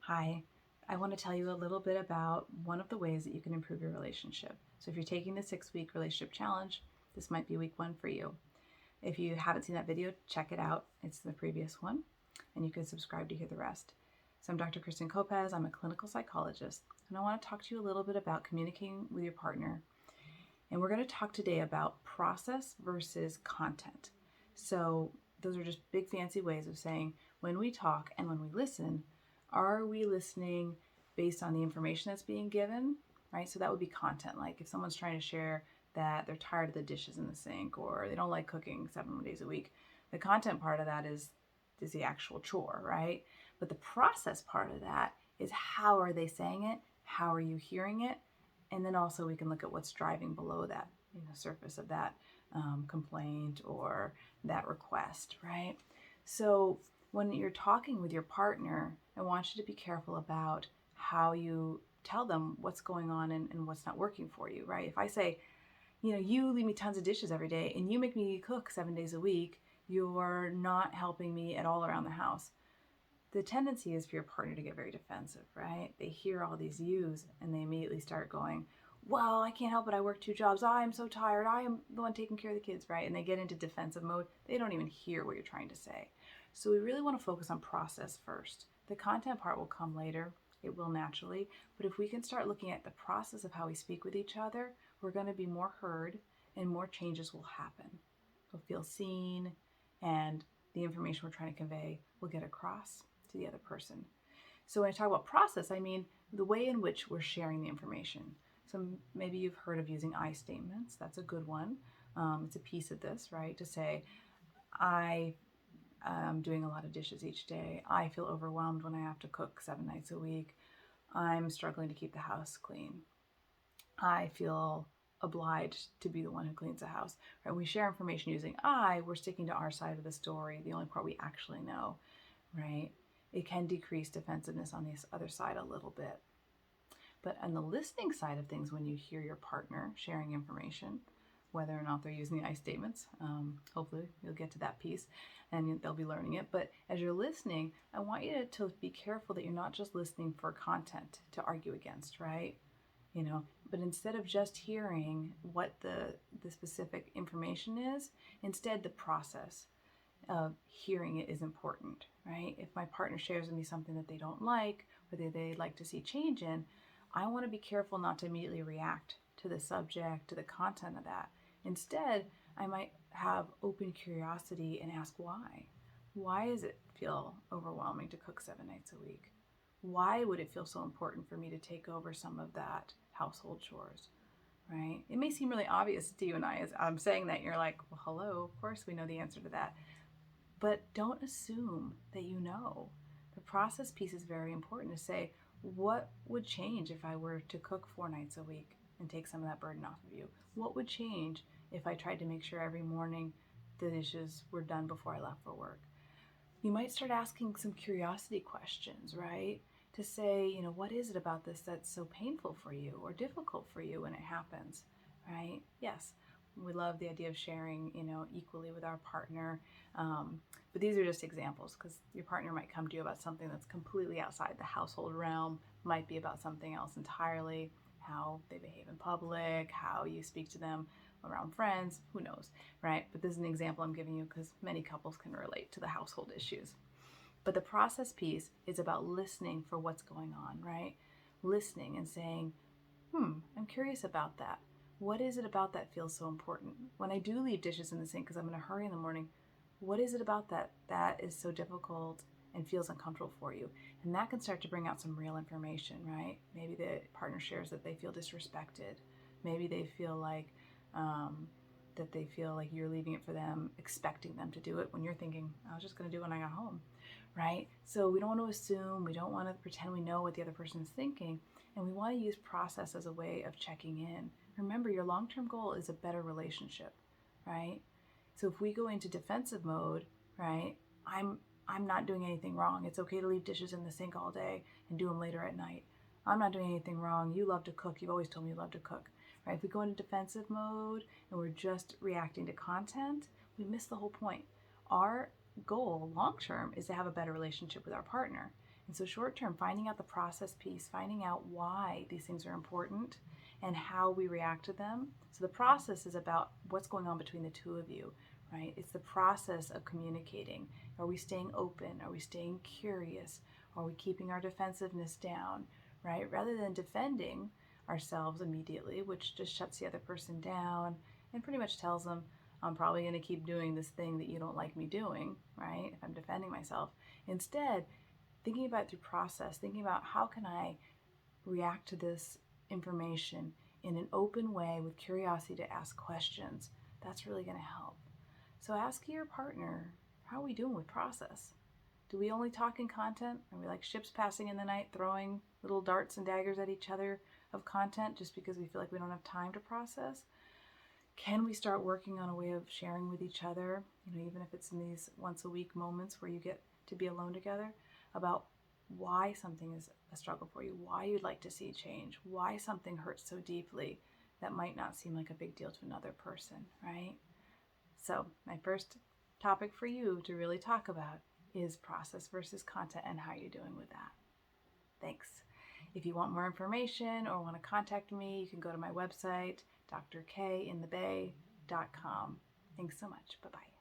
Hi, I want to tell you a little bit about one of the ways that you can improve your relationship. So, if you're taking the 6 week relationship challenge, this might be week one for you. If you haven't seen that video, check it out. It's the previous one, and you can subscribe to hear the rest. So, I'm Dr. Kristen Kopez. I'm a clinical psychologist, and I want to talk to you a little bit about communicating with your partner. And we're going to talk today about process versus content. So, those are just big fancy ways of saying when we talk and when we listen, are we listening based on the information that's being given, right? So that would be content. Like if someone's trying to share that they're tired of the dishes in the sink or they don't like cooking 7 days a week, the content part of that is the actual chore, right? But the process part of that is how are they saying it? How are you hearing it? And then also we can look at what's driving below that, surface of that complaint or that request, right? So when you're talking with your partner, I want you to be careful about how you tell them what's going on and what's not working for you, right? If I say, you leave me tons of dishes every day and you make me cook 7 days a week, you're not helping me at all around the house. The tendency is for your partner to get very defensive, right? They hear all these yous and they immediately start going, well, I can't help it. I work 2 jobs. I'm so tired. I am the one taking care of the kids, right? And they get into defensive mode. They don't even hear what you're trying to say. So we really want to focus on process first. The content part will come later. It will naturally. But if we can start looking at the process of how we speak with each other, we're going to be more heard and more changes will happen. We'll feel seen and the information we're trying to convey will get across to the other person. So when I talk about process, I mean the way in which we're sharing the information. So maybe you've heard of using I statements. That's a good one. It's a piece of this, right? To say, I am doing a lot of dishes each day. I feel overwhelmed when I have to cook 7 nights a week. I'm struggling to keep the house clean. I feel obliged to be the one who cleans the house. Right? When we share information using I, we're sticking to our side of the story, the only part we actually know, right? It can decrease defensiveness on the other side a little bit. But on the listening side of things, when you hear your partner sharing information, whether or not they're using the I statements, hopefully you'll get to that piece and they'll be learning it. But as you're listening, I want you to be careful that you're not just listening for content to argue against, right? But instead of just hearing what the specific information is, instead the process of hearing it is important, right? If my partner shares with me something that they don't like or they'd like to see change in, I want to be careful not to immediately react to the subject, to the content of that. Instead, I might have open curiosity and ask why. Why does it feel overwhelming to cook 7 nights a week? Why would it feel so important for me to take over some of that household chores? Right? It may seem really obvious to you and I as I'm saying that, you're like, well, hello, of course we know the answer to that. But don't assume that you know. The process piece is very important to say, what would change if I were to cook 4 nights a week and take some of that burden off of you? What would change if I tried to make sure every morning the dishes were done before I left for work? You might start asking some curiosity questions, right? To say, what is it about this that's so painful for you or difficult for you when it happens, right? Yes, we love the idea of sharing, equally with our partner. But these are just examples because your partner might come to you about something that's completely outside the household realm, might be about something else entirely, how they behave in public, how you speak to them around friends, who knows, right? But this is an example I'm giving you because many couples can relate to the household issues. But the process piece is about listening for what's going on, right? Listening and saying, I'm curious about that. What is it about that feels so important? When I do leave dishes in the sink because I'm in a hurry in the morning, what is it about that is so difficult and feels uncomfortable for you? And that can start to bring out some real information, right? Maybe the partner shares that they feel disrespected. Maybe they feel like that they feel like you're leaving it for them, expecting them to do it when you're thinking, I was just going to do it when I got home, right? So we don't want to assume, we don't want to pretend we know what the other person is thinking, and we want to use process as a way of checking in. Remember, your long-term goal is a better relationship, right? So if we go into defensive mode, right, I'm not doing anything wrong. It's okay to leave dishes in the sink all day and do them later at night. I'm not doing anything wrong. You love to cook. You've always told me you love to cook. Right? If we go into defensive mode and we're just reacting to content, we miss the whole point. Our goal long term is to have a better relationship with our partner. And so short term, finding out the process piece, finding out why these things are important and how we react to them. So the process is about what's going on between the two of you, right? It's the process of communicating. Are we staying open? Are we staying curious? Are we keeping our defensiveness down, right? Rather than defending ourselves immediately, which just shuts the other person down and pretty much tells them, I'm probably going to keep doing this thing that you don't like me doing, right? If I'm defending myself. Instead, thinking about it through process, thinking about how can I react to this information in an open way with curiosity to ask questions, that's really going to help. So ask your partner, how are we doing with process? Do we only talk in content? Are we like ships passing in the night, throwing little darts and daggers at each other of content just because we feel like we don't have time to process? Can we start working on a way of sharing with each other, even if it's in these once a week moments where you get to be alone together, about why something is a struggle for you, why you'd like to see change, why something hurts so deeply that might not seem like a big deal to another person, right? So my first topic for you to really talk about is process versus content and how you're doing with that. Thanks. If you want more information or want to contact me, you can go to my website, drkinthebay.com. Thanks so much. Bye-bye.